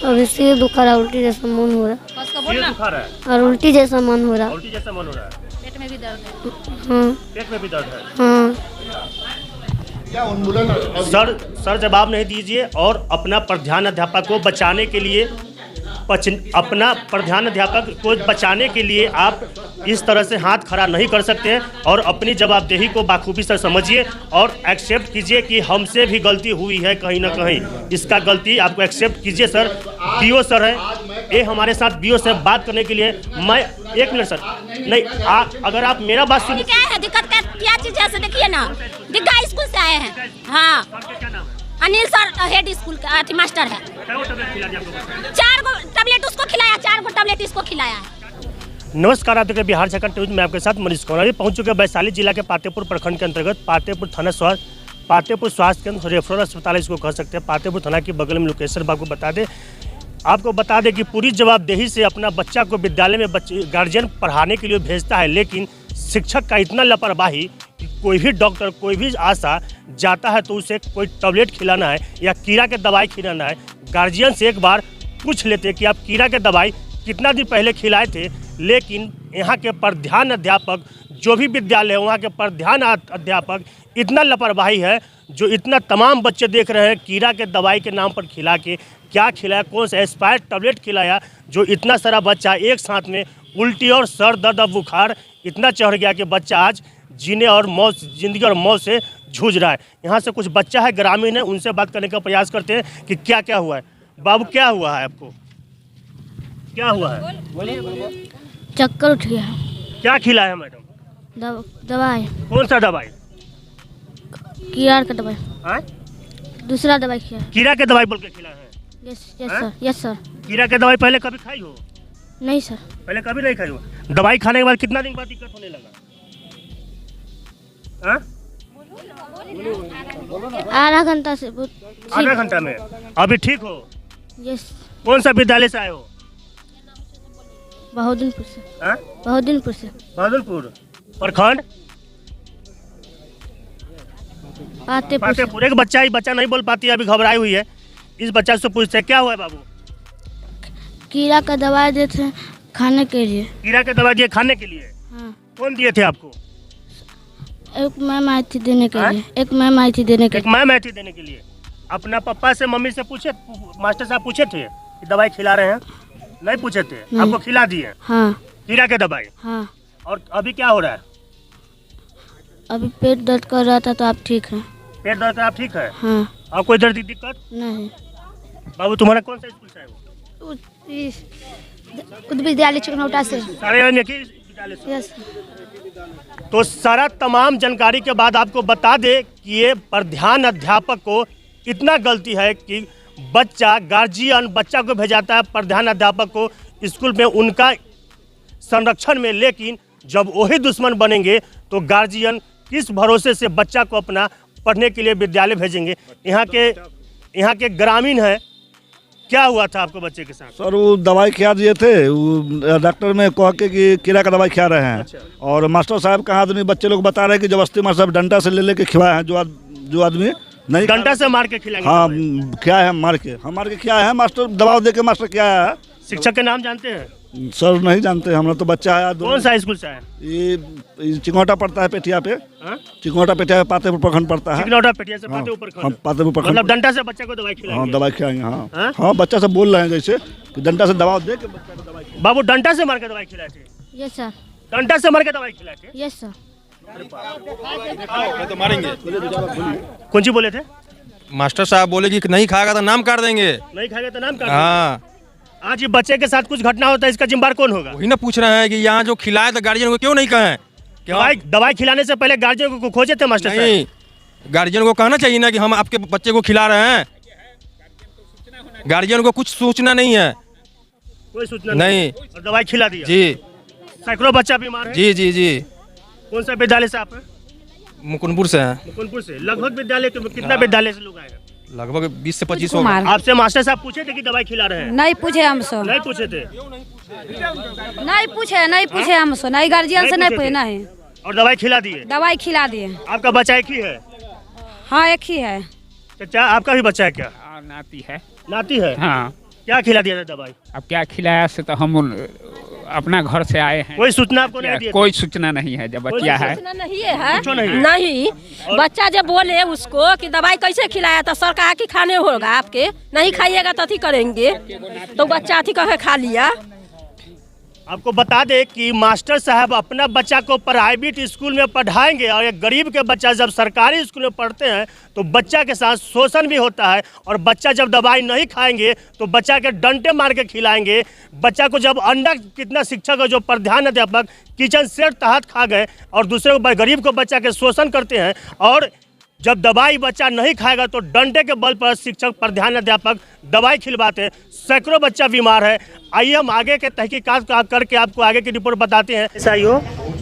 अभी सिर दुखा रहा, उल्टी जैसा मन हो रहा सिर दुखा रहा है और उल्टी जैसा मन हो रहा। उल्टी जैसा मन हो रहा है, पेट में भी दर्द है। हाँ पेट में भी दर्द है। हाँ। सर जवाब नहीं दीजिए और अपना प्रधान अध्यापक को बचाने के लिए आप इस तरह से हाथ खड़ा नहीं कर सकते हैं और अपनी जवाबदेही को बाखूबी से समझिए और एक्सेप्ट कीजिए कि हमसे भी गलती हुई है कहीं ना कहीं। इसका गलती आपको एक्सेप्ट कीजिए सर। बीओ सर है, ये हमारे साथ बीओ से बात करने के लिए मैं 1 मिनट सर नहीं अगर आप मेरा बात सुन। क्या है दिक्कत, क्या चीज है देखिए ना, दिग्गा स्कूल से आए हैं। हाँ अनिल सर हेड स्कूल का मास्टर है। 4 गो टैबलेट उसको खिलाया, 4 गो टैबलेट इसको खिलाया है। नमस्कार, आप देख रहे हैं बिहार झारखंड न्यूज में आपके साथ मनीष कुमार। अभी पहुंच चुके हैं वैशाली जिला के पातेपुर प्रखंड के अंतर्गत पातेपुर थाना पातेपुर स्वास्थ्य केंद्र रेफरल अस्पताल इसको कह सकते हैं। पातेपुर थाना के बगल में लोकेशन आपको बता दें कि पूरी जवाबदेही से अपना बच्चा को विद्यालय में गार्जियन पढ़ाने के लिए भेजता है, लेकिन शिक्षक का इतना लापरवाही कि कोई भी डॉक्टर कोई भी आशा जाता है तो उसे कोई टैबलेट खिलाना है या कीड़ा के दवाई खिलाना है, गार्जियन से एक बार पूछ लेते कि आप कीड़ा के दवाई कितना दिन पहले खिलाए थे। लेकिन यहाँ के प्रधान अध्यापक जो भी विद्यालय है वहाँ के प्रधान अध्यापक इतना लापरवाही है, जो इतना तमाम बच्चे देख रहे हैं कीड़ा के दवाई के नाम पर खिला के क्या खिलाया, कौन सा एक्सपायर्ड टैबलेट खिलाया, जो इतना सारा बच्चा एक साथ में उल्टी और सर दर्द और बुखार इतना चढ़ गया कि बच्चा आज जिंदगी और मौत से जूझ रहा है। यहाँ से कुछ बच्चा है, ग्रामीण है, उनसे बात करने का प्रयास करते हैं कि क्या क्या हुआ है। बाबू क्या हुआ है आपको, क्या हुआ है? चक्कर उठ गया। क्या खिलाया मैडम? दवाई। कौन सा दवाई? कीड़ा का दवाई। हाँ? दूसरा दवाई खिलाया। कीड़ा के दवाई बोल के खिलाया है? Yes sir. कीड़ा के दवाई पहले कभी खाई हो? नहीं सर। पहले कभी नहीं खाई हो। दवाई खाने के बाद कितना दिन बाद दिक्कत होने लगा? हाँ? आधा घंटा से। आधा घंटा में अभी ठीक हो? यस। कौन सा विद्यालय से आए हो? बहादुरपुर से। हाँ? बहादुरपुर से। बहादुरपुर प्रखंड पातेपुर। एक बच्चा नहीं बोल पाती है, अभी घबराई हुई है। इस बच्चा से पूछते हैं क्या हुआ है बाबू? कीड़ा का दवाई देते हैं खाने के लिए। कीड़ा के दवाई दिए खाने के लिए? हाँ। कौन दिए थे आपको? एक मैम आई थी देने के लिए। एक मैम आई थी देने के लिए। अपना पापा से मम्मी से पूछे, मास्टर साहब पूछे थे कि दवाई खिला रहे हैं? नहीं पूछे थे? आपको खिला दिए? हाँ। कीड़ा के दवाई? हाँ। और अभी क्या हो रहा है? अभी पेट दर्द कर रहा था तो आप ठीक हैं? पेट दर्द आप ठीक है? हाँ। और कोई दर्द की दिक्कत नहीं। बाबू तुम्हारा कौन सा स्कूल से है? उच्च विद्यालय चिकनौटा से। यस। तो सारा तमाम जानकारी के बाद आपको बता दे कि ये प्रधान अध्यापक को इतना गलती है कि गार्जियन बच्चा को भेजाता है प्रधान अध्यापक को स्कूल में उनका संरक्षण में, लेकिन जब वही दुश्मन बनेंगे तो गार्जियन किस भरोसे से बच्चा को अपना पढ़ने के लिए विद्यालय भेजेंगे। यहाँ के ग्रामीण है। क्या हुआ था आपको बच्चे के साथ? सर वो दवाई खिला दिए थे, वो डॉक्टर में कह के कि कीड़ा का दवाई खिला रहे हैं। अच्छा। और मास्टर साहब कहा आदमी बच्चे लोग बता रहे हैं कि जबरदस्ती मास्टर साहब डंडा से ले के खिलाए हैं, जो आदमी नहीं डंडा से मार के खिलाएंगे। हाँ क्या है, मार के क्या है, मास्टर दबाव दे के मास्टर क्या है। शिक्षक के नाम जानते हैं? सर नहीं जानते, हमरा तो बच्चा है। कौन सा स्कूल से है? ये चिकनौटा पड़ता है पेटिया पे। चिकनौटा पेटिया पातेपुर प्रखंड पड़ता है। चिकनौटा पेटिया से पातेपुर प्रखंड। मतलब डंडा से बच्चे को दवाई खिलाएंगे? हाँ दवाई खिलाएंगे। हाँ हाँ बच्चा सब बोल रहे हैं जैसे कि डंडा से दबाव दे के बच्चा को दवाई। बाबू डंडा से मार के दवाई खिलाए थे? Yes sir. डंडा से मार के दवाई खिलाए थे? Yes sir. तो मारेंगे। कौन सी बोले थे? मास्टर साहब बोले कि नहीं खाएगा तो नाम काट देंगे। नहीं खाएगा तो नाम काट देंगे। हाँ। आज ये बच्चे के साथ कुछ घटना होता है, इसका जिम्मेदार कौन होगा? वही ना पूछ रहे हैं कि यहाँ जो खिलाए तो गार्जियन को क्यों नहीं कहें? दवाई खिलाने से पहले गार्जियन को खोजे थे मास्टर साहब? नहीं, गार्जियन को कहना चाहिए ना कि हम आपके बच्चे को खिला रहे हैं। गार्जियन को कुछ सूचना नहीं है। कोई सूचना नहीं। और दवाई खिला दिया? जी। सैकड़ों बच्चा बीमार है? जी जी जी। कौन सा विद्यालय से आप हैं? मुकुंदपुर से है। मुकुंदपुर से। लगभग विद्यालय कितना विद्यालय से लोग आए हैं? लगभग 20 से 25 होगा। आपसे मास्टर साहब पूछे थे कि दवाई खिला रहे हैं? नहीं पूछे हमसे। नहीं पूछे थे? नहीं पूछे हमसे, नहीं गार्जियन से नहीं पूछे। नहीं। और दवाई खिला दिए? दवाई खिला दिए। आपका बच्चा एक ही है? हाँ एक ही है। चाचा आपका भी बच्चा है क्या? नाती है। नाती है? हाँ। क्या खिला दिया था दवाई? अब क्या खिलाया से तो हम अपना घर से आए हैं। कोई सूचना आपको नहीं दी? कोई सूचना नहीं है। जब बच्चा है नहीं है कुछ नहीं? नहीं। बच्चा जब बोले उसको कि दवाई कैसे खिलाया था, सर कहा कि खाने होगा आपके, नहीं खाइएगा तो अथी करेंगे, तो बच्चा अथी कह खा लिया। आपको बता दें कि मास्टर साहब अपना बच्चा को प्राइवेट स्कूल में पढ़ाएंगे और एक गरीब के बच्चा जब सरकारी स्कूल में पढ़ते हैं तो बच्चा के साथ शोषण भी होता है। और बच्चा जब दवाई नहीं खाएंगे तो बच्चा के डंटे मार के खिलाएंगे। बच्चा को जब अंडा कितना शिक्षक जो प्रधान अध्यापक किचन सेट तहत खा गए और दूसरे को गरीब को बच्चा के शोषण करते हैं। और जब दवाई बच्चा नहीं खाएगा तो डंडे के बल पर शिक्षक प्रधान अध्यापक दवाई खिलवाते हैं। सैकड़ों बच्चा बीमार है। आइए हम आगे के तहकीकात करके आपको आगे की रिपोर्ट बताते हैं। ऐसा ही हो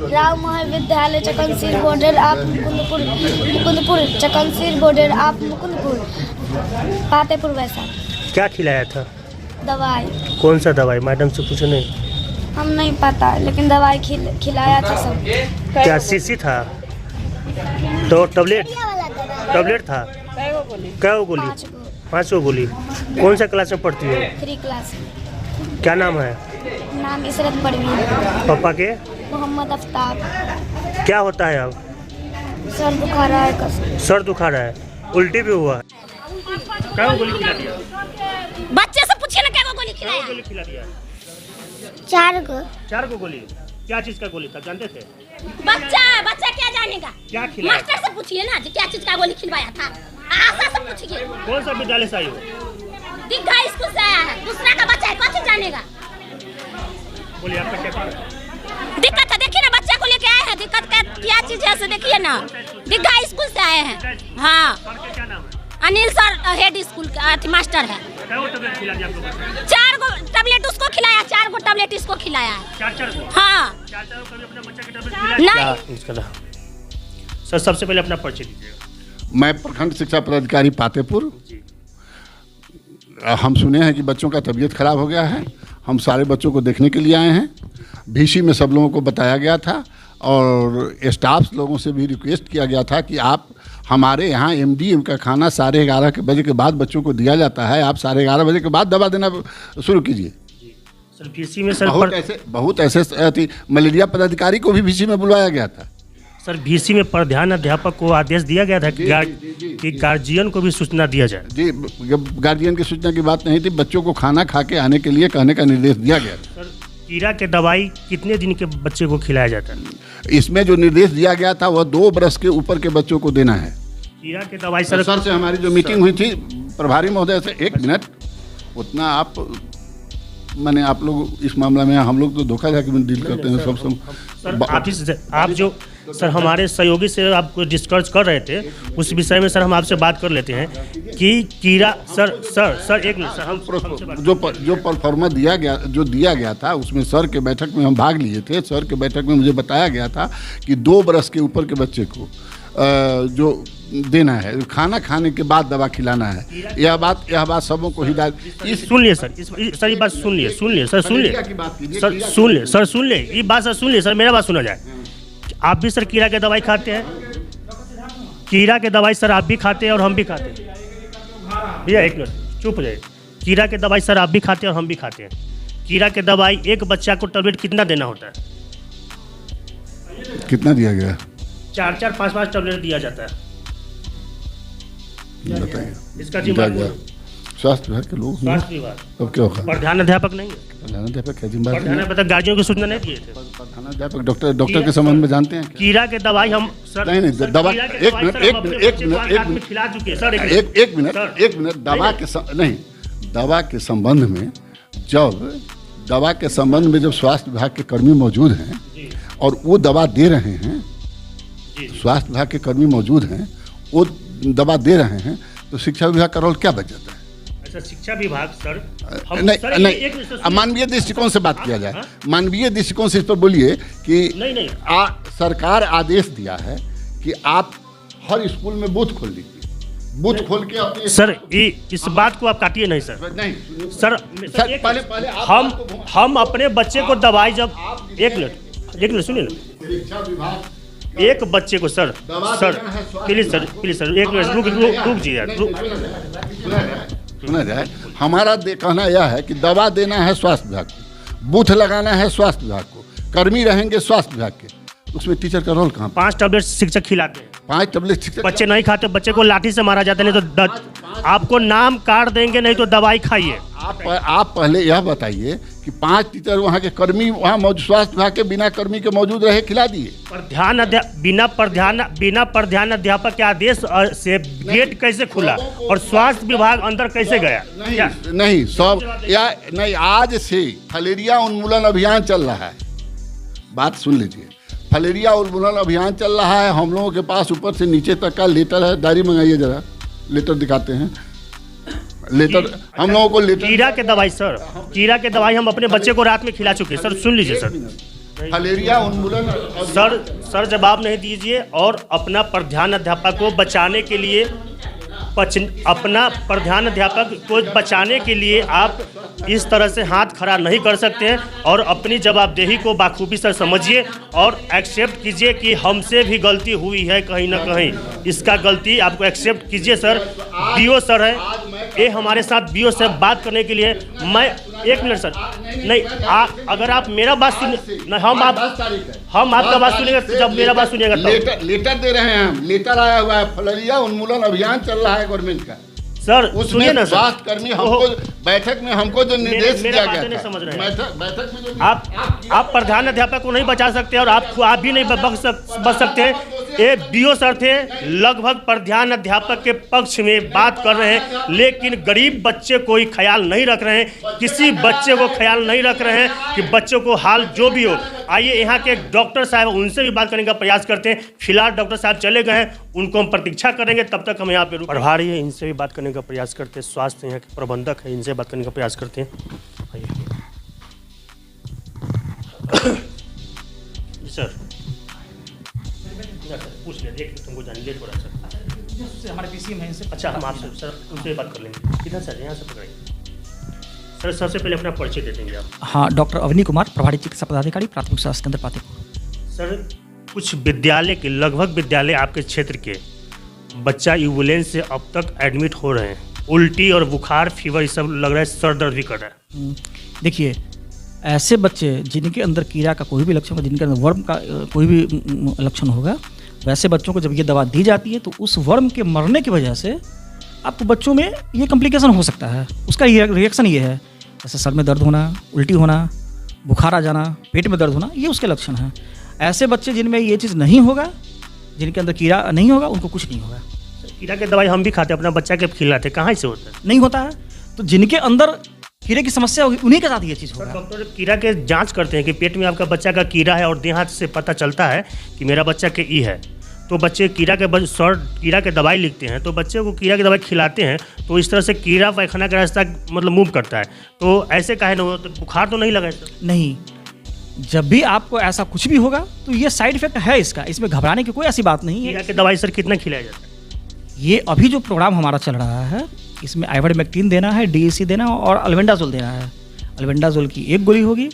राव महाविद्यालय चकनसीर बॉर्डर आप मुकुंदपुर चकनसीर बॉर्डर आप मुकुंदपुर पातेपुर वैसा। क्या खिलाया था? दवाई। कौन सा दवाई? मैडम से पूछो। नहीं हम नहीं पता, लेकिन दवाई खिलाया था सब। क्या शीशी था? तो टैबलेट था? क्या गोली? 5 गोली। कौन सा क्लास में पढ़ती है? 3 क्लास। क्या नाम है? नाम इसरत परवीन। पापा के? मोहम्मद आफ्ताब। क्या होता है अब? सर दुखा रहा है। सर दुखा रहा है, उल्टी भी हुआ है। क्या गोली खिला दिया? बच्चे से पूछिए ना क्या गोली खिलाया? गोली खिला दिया? 4 गो गोली। क्या चीज का गोली था जानते थे? बच्चा क्या जानेगा? क्या खिलाया? मास्टर से पूछिए ना कि क्या चीज का गोली खिलवाया था। आशा से पूछिए। कौन सा विद्यालय से आई हो? दिग्गा स्कूल से आया है, दूसरा का बच्चा है, कौन जानेगा? बोलिए आपका क्या दिक्कत है? देखिए ना बच्चे को लेके आए हैं, दिक्कत क्या चीज है से देखिए ना। दिग्गा स्कूल से आए हैं। हाँ, क्या नाम है? अनिल सर हेड स्कूल का मास्टर है। 4 गो टैबलेट उसको खिलाया, 4 गो टैबलेट इसको खिलाया है। 4 गो? हाँ। 4 गो अपने बच्चे के टैबलेट खिलाया? नहीं। सर सबसे पहले अपना परिचय दीजिएगा। मैं प्रखंड शिक्षा पदाधिकारी पातेपुर। हम सुने हैं कि बच्चों का तबीयत खराब हो गया है। हम सारे बच्चों को देखने के लिए आए हैं। VC में सब लोगों को बताया गया था और स्टाफ लोगों से भी रिक्वेस्ट किया गया था कि आप हमारे यहाँ MDM का खाना 11:30 बजे के बाद बच्चों को दिया जाता है, आप 11:30 बजे के बाद दवा देना शुरू कीजिए। सर VC में सर बहुत ऐसे मलेरिया पदाधिकारी को भी VC में बुलवाया गया था। सर VC में प्रधान अध्यापक को आदेश दिया गया था कि गार्जियन को भी सूचना दिया जाए। जी, गार्जियन की सूचना की बात नहीं थी, बच्चों को खाना खा के आने के लिए कहने का निर्देश दिया गया था। सर कीड़ा के दवाई कितने दिन के बच्चे को खिलाया जाता है? इसमें जो निर्देश दिया गया था वह 2 बरस के ऊपर के बच्चों को देना है। कीड़ा के दवाई सर से हमारी जो मीटिंग हुई थी प्रभारी महोदय से, 1 मिनट उतना आप मैंने आप लोग इस मामला में, हम लोग तो धोखाधड़ी में डील करते हैं सब। सर आप जो सर हमारे सहयोगी से आपको डिस्कस कर रहे थे उस विषय में सर हम आपसे बात कर लेते हैं कि कीड़ा सर एक मिनट सर हम जो परफॉर्मा दिया गया था उसमें सर के बैठक में हम भाग लिए थे। सर के बैठक में मुझे बताया गया था कि 2 बरस के ऊपर के बच्चे को जो देना है, खाना खाने के बाद दवा खिलाना है। यह बात सबों को हिदायत। सुनिए सर, ये बात सुन लिए ये बात सर सुन लिए सर, मेरा बात सुना जाए। आप भी सर कीड़ा के दवाई खाते हैं? कीड़ा के दवाई सर आप भी खाते हैं और हम भी खाते हैं। भैया 1 मिनट चुप हो जाइए। कीड़ा के दवाई सर आप भी खाते हैं और हम भी खाते हैं। कीड़ा के दवाई एक बच्चा को टैबलेट कितना देना होता है? कितना दिया गया? 4 5 टैबलेट दिया जाता है। बताइए। इसका जिम्मेदार स्वास्थ्य विभाग के लोग। स्वास्थ्य विभाग। अब क्या होगा? प्रधान अध्यापक नहीं है? प्रधान अध्यापक क्या जिम्मेदार? प्रधान अध्यापक गार्जियन को सूचना नहीं दिए थे? प्रधान अध्यापक डॉक्टर के संबंध में जानते हैं? कीड़ा के दवाई हम सर नहीं दवा एक मिनट दवा के संबंध में जब स्वास्थ्य विभाग के कर्मी मौजूद हैं और वो दवा दे रहे हैं, स्वास्थ्य विभाग के कर्मी मौजूद हैं, वो दवा दे रहे हैं, तो शिक्षा विभाग का रोल क्या बच जाता है? अच्छा, शिक्षा विभाग सर नहीं, मानवीय दृष्टिकोण से बात किया जाए। मानवीय दृष्टिकोण से इस पर बोलिए कि नहीं सरकार आदेश दिया है कि आप हर स्कूल में बूथ खोल लीजिए, बूथ खोल के अपने सर इस बात को आप काटिए नहीं सर। नहीं सर पहले हम अपने बच्चे को दवाई जब एक मिनट सुनिए ना, शिक्षा विभाग एक बच्चे को सर प्लीज सर 1 मिनट रुक जाइए। सुना जाए, हमारा कहना यह है कि दवा देना है स्वास्थ्य विभाग को, बूथ लगाना है स्वास्थ्य विभाग को, कर्मी रहेंगे स्वास्थ्य विभाग के, उसमें टीचर का रोल कहाँ? 5 टैबलेट शिक्षक खिलाते हैं, 5 टैबलेट शिक्षक बच्चे नहीं खाते, बच्चे को लाठी से मारा जाता है, नहीं तो आपको नाम कार्ड देंगे, नहीं तो दवाई खाइए। आप पहले यह बताइए कि 5 टीचर वहाँ के कर्मी वहाँ मौजूद, स्वास्थ्य विभाग के बिना कर्मी के मौजूद रहे, खिला दिए। बिना प्रधान अध्यापक के आदेश से गेट कैसे खुला और स्वास्थ्य विभाग अंदर कैसे गया? नहीं सब या नहीं, आज से फलेरिया उन्मूलन अभियान चल रहा है, बात सुन लीजिए, फलेरिया उन्मूलन अभियान चल रहा है। हम लोगों के पास ऊपर से नीचे तक का लेटर है, डायरी मंगाइए जरा, लेटर दिखाते हैं, लेटर हम लोगों को लेटर। कीड़ा के दवाई सर, कीड़ा के दवाई हम अपने बच्चे को रात में खिला चुके हैं सर, सुन लीजिए सर। फलेरिया उन्मूलन सर जवाब नहीं दीजिए और अपना प्रधान अध्यापक को बचाने के लिए अपना प्रधान अध्यापक को बचाने के लिए आप इस तरह से हाथ खड़ा नहीं कर सकते हैं और अपनी जवाबदेही को बाखूबी सर समझिए और एक्सेप्ट कीजिए कि हमसे भी गलती हुई है कहीं ना कहीं, इसका गलती आपको एक्सेप्ट कीजिए सर। बीओ सर है, ये हमारे साथ बीओ से बात करने के लिए मैं 1 मिनट सर, नहीं अगर आप मेरा बात सुनिए, हम आपका बात सुनिएगा, जब मेरा बात सुनिएगा तब। लेटर दे रहे हैं हम, लेटर आया हुआ है, फलेरिया उन्मूलन अभियान चल रहा है गवर्नमेंट का सर, सुनिए ना सर। स्वास्थ्य कर्मी हमको बैठक में हमको जो निर्देश दिया गया नहीं समझ रहे हैं। बैठक में जो आप प्रधान अध्यापक को नहीं बचा सकते और आप भी नहीं बच सकते हैं। ये बीओ सर थे, लगभग प्रधान अध्यापक के पक्ष में बात कर रहे हैं, लेकिन गरीब बच्चे को ही ख्याल नहीं रख रहे हैं, किसी बच्चे को ख्याल नहीं रख रहे हैं कि बच्चों को हाल जो भी हो। आइए यहाँ के डॉक्टर साहब, उनसे भी बात करने का प्रयास करते हैं। फिलहाल डॉक्टर साहब चले गए हैं, उनको हम प्रतीक्षा करेंगे, तब तक हम यहाँ पे प्रभारी है, इनसे भी बात करने का प्रयास करते हैं। स्वास्थ्य यहाँ के प्रबंधक है, इनसे बात करने का प्रयास करते हैं। आइए सर, पूछ ले, देख तुमको जाने लेट हो रहा है सर। हमारे पीसीएम है इनसे। अच्छा, हम आपसे सर उनसे बात कर लेंगे। किधर सर, यहाँ से पकड़ाइए सर। सबसे पहले अपना परिचय दे देंगे आप? हाँ, डॉक्टर अवनी कुमार, प्रभारी चिकित्सा पदाधिकारी, प्राथमिक स्वास्थ्य केंद्र पातेपुर। सर, कुछ विद्यालय के, लगभग विद्यालय आपके क्षेत्र के बच्चा एम्बुलेंस से अब तक एडमिट हो रहे हैं, उल्टी और बुखार, फीवर, ये सब लग रहा है, सर दर्द भी कर रहा है। देखिए, ऐसे बच्चे जिनके अंदर कीड़ा का कोई भी लक्षण, जिनके अंदर वर्म का कोई भी लक्षण होगा, वैसे बच्चों को जब ये दवा दी जाती है तो उस वर्म के मरने की वजह से आपको बच्चों में ये कॉम्प्लिकेशन हो सकता है। उसका रिएक्शन ये है, जैसे सर में दर्द होना, उल्टी होना, बुखार आ जाना, पेट में दर्द होना, ये उसके लक्षण हैं। ऐसे बच्चे जिनमें ये चीज़ नहीं होगा, जिनके अंदर कीड़ा नहीं होगा, उनको कुछ नहीं होगा। कीड़ा की दवाई हम भी खाते, अपना बच्चा के खिलाते, कहाँ से होता है? नहीं होता है, तो जिनके अंदर कीड़े की समस्या होगी उन्हीं के साथ ये चीज़ होगा। डॉक्टर कीड़ा के जांच करते हैं कि पेट में आपका बच्चा का कीड़ा है और देह हाथ से पता चलता है कि मेरा बच्चा के ई है, तो बच्चे कीड़ा के दवाई लिखते हैं, तो बच्चे को कीड़ा की दवाई खिलाते हैं, तो इस तरह से कीड़ा पैखाना का रास्ता मतलब मूव करता है। तो ऐसे काहे न हो, तो बुखार तो नहीं लगा सर? नहीं, जब भी आपको ऐसा कुछ भी होगा तो ये साइड इफेक्ट है इसका, इसमें घबराने की कोई ऐसी बात नहीं है। कीड़ा की दवाई सर कितना खिलाया जाता है? ये अभी जो प्रोग्राम हमारा चल रहा है, इसमें आइवरमेक्टिन देना है, डीएसी देना और अल्बेंडाजोल देना है। अल्बेंडाजोल की 1 गोली होगी,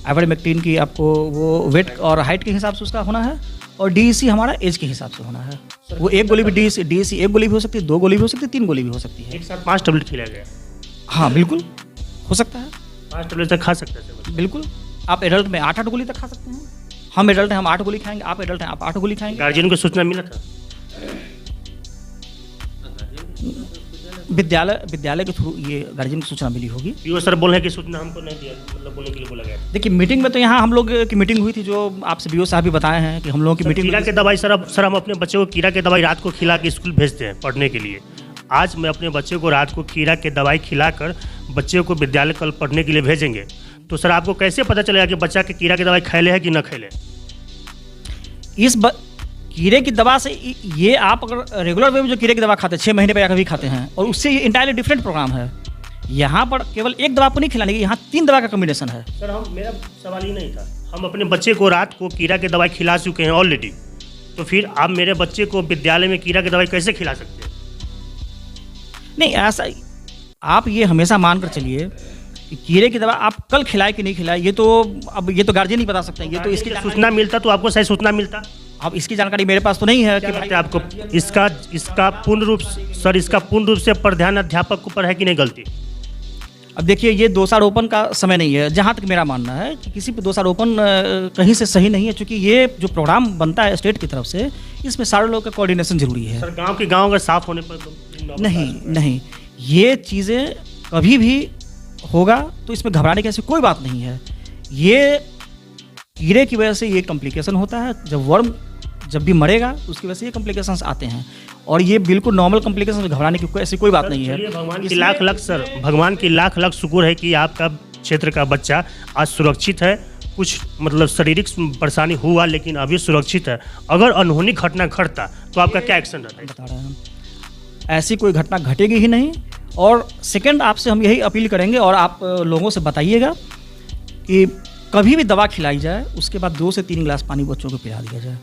आइवरमेक्टिन की आपको वो वेट और हाइट के हिसाब से उसका होना है, और डीएसी हमारा एज के हिसाब से होना है। वो 1 गोली भी डीएसी 1 गोली भी हो सकती है, 2 गोली भी हो सकती है, 3 गोली भी हो सकती है। एक साथ 5 टैबलेट खिलाया गया? हाँ बिल्कुल हो सकता है, 5 टैबलेट तक खा सकते हैं बिल्कुल। आप एडल्ट में 8-8 गोली तक खा सकते हैं। हम एडल्ट हैं, हम 8 गोली खाएंगे, आप एडल्ट हैं, आप 8 गोली खाएंगे। गार्जियन को सूचना मिला था? विद्यालय के थ्रू ये गार्जियन को सूचना मिली होगी। पीओ सर बोल रहे हैं कि सूचना हमको नहीं दिया, मतलब बोलने के लिए बोला गया। देखिए, मीटिंग में तो यहाँ हम लोग की मीटिंग हुई थी, जो आपसे बीओ साहब भी बताए हैं कि हम लोगों की मीटिंग। कीड़ा के दवाई सर हम अपने बच्चे को कीड़ा के दवाई रात को खिला के स्कूल भेजते हैं पढ़ने के लिए। आज मैं अपने बच्चे को रात को कीड़ा के दवाई खिलाकर बच्चे को विद्यालय कल पढ़ने के लिए भेजेंगे, तो सर आपको कैसे पता चलेगा कि बच्चा के कीड़ा की दवाई खैले है कि न खैले? कीड़े की दवा से ये आप अगर रेगुलर वे में जो कीड़े की दवा खाते हैं 6 महीने पे या कभी खाते हैं, और उससे ये इंटायरली डिफरेंट प्रोग्राम है। यहाँ पर केवल 1 दवा आपको नहीं खिलाने की, यहाँ 3 दवा का कॉम्बिनेशन है। सर मेरा सवाल ही नहीं था, हम अपने बच्चे को रात को कीड़ा की दवाई खिला चुके हैं ऑलरेडी, तो फिर आप मेरे बच्चे को विद्यालय में कीड़ा की दवाई कैसे खिला सकते हैं? नहीं, ऐसा आप ये हमेशा मान कर चलिए कि कीड़े की दवा आप कल खिलाए कि नहीं खिलाए, ये तो गार्जियन ही बता सकते हैं। ये तो इसकी सूचना मिलता तो आपको सही सूचना मिलता। अब इसकी जानकारी मेरे पास तो नहीं है कि क्या लगता है आपको इसका पूर्ण रूप से पर ध्यान अध्यापक के ऊपर है कि नहीं गलती? अब देखिए, ये दोषारोपण का समय नहीं है। जहाँ तक मेरा मानना है कि किसी पे दोषारोपण कहीं से सही नहीं है, क्योंकि ये जो प्रोग्राम बनता है स्टेट की तरफ से, इसमें सारे लोगों का कोऑर्डिनेशन जरूरी है। सर गांव अगर साफ होने पर नहीं, ये चीज़ें कभी भी होगा तो इसमें घबराने की ऐसी कोई बात नहीं है। ये कीड़े की वजह से ये कॉम्प्लिकेशन होता है। जब वर्म जब भी मरेगा तो उसकी वजह से ये कॉम्प्लिकेशंस आते हैं, और ये बिल्कुल नॉर्मल कॉम्प्लिकेशन, घबराने की ऐसी कोई बात नहीं है। भगवान की लाख लाख शुक्र है कि आपका क्षेत्र का बच्चा आज सुरक्षित है। कुछ मतलब शारीरिक परेशानी हुआ लेकिन अभी सुरक्षित है। अगर अनहोनी घटना घटता तो आपका क्या एक्शन रहता है? बता रहे हैं हम, ऐसी कोई घटना घटेगी ही नहीं। और सेकंड, आपसे हम यही अपील करेंगे और आप लोगों से बताइएगा कि कभी भी दवा खिलाई जाए उसके बाद 2 से 3 गिलास पानी बच्चों को पिला दिया जाए,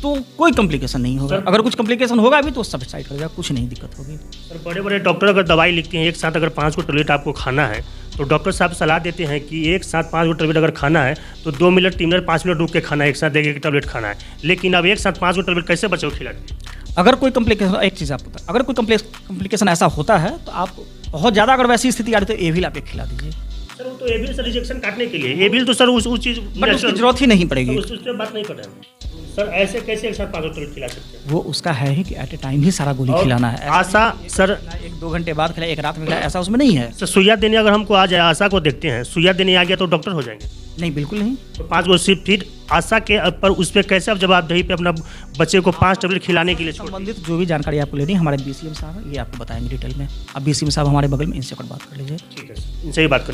तो कोई कॉम्प्लिकेशन नहीं होगा। अगर कुछ कॉम्प्लिकेशन होगा भी तो सबसाइड करेगा, कुछ नहीं दिक्कत होगी। सर बड़े डॉक्टर अगर दवाई लिखते हैं एक साथ अगर 5 को टैबलेट आपको खाना है, तो डॉक्टर साहब सलाह देते हैं कि एक साथ 5 को टैबलेट अगर खाना है तो 2 मिनट 3 मिनट 5 मिनट रुक के खाना है, एक साथ एक टैबलेट खाना है। लेकिन अब एक साथ 5 को टैबलेट कैसे बच्चों को खिलाते हैं? अगर कोई कॉम्प्लिकेशन, एक चीज़ आपको बता, अगर कोई कॉम्प्लिकेशन ऐसा होता है तो आप बहुत ज़्यादा अगर वैसी स्थिति आ रही तो एविल आप एक खिला दीजिए। सर वो तो एविल से रिजेक्शन काटने के लिए, एविल तो सर उस चीज़ बट उसकी जरूरत ही नहीं पड़ेगी। उस पर बात नहीं कर रहे हैं सर। ऐसे कैसे एक साथ 5 टैबलेट खिला सकते हैं? वो उसका है ही कि एट ए टाइम ही सारा गोली खिलाना है। आशा सर 1-2 घंटे बाद खिलाए, एक रात में खिलाए, ऐसा उसमें नहीं है। सर सुइया देने अगर हमको आ जाए, आशा को देखते हैं, सुइया देने आ गया तो डॉक्टर हो जाएंगे? नहीं, बिल्कुल नहीं। तो 5 गो सिर्फ फिर आशा के पर उस पर कैसे अब जवाबदेही पे अपना बच्चे को 5 टैबलेट खिलाने के लिए संबंधित जो भी जानकारी आपको लेनी है, हमारे BCM साहब ये आपको बताएंगे डिटेल में। अब BCM साहब हमारे बगल में, इनसे बात कर लीजिए। ठीक है, इनसे ही बात करें।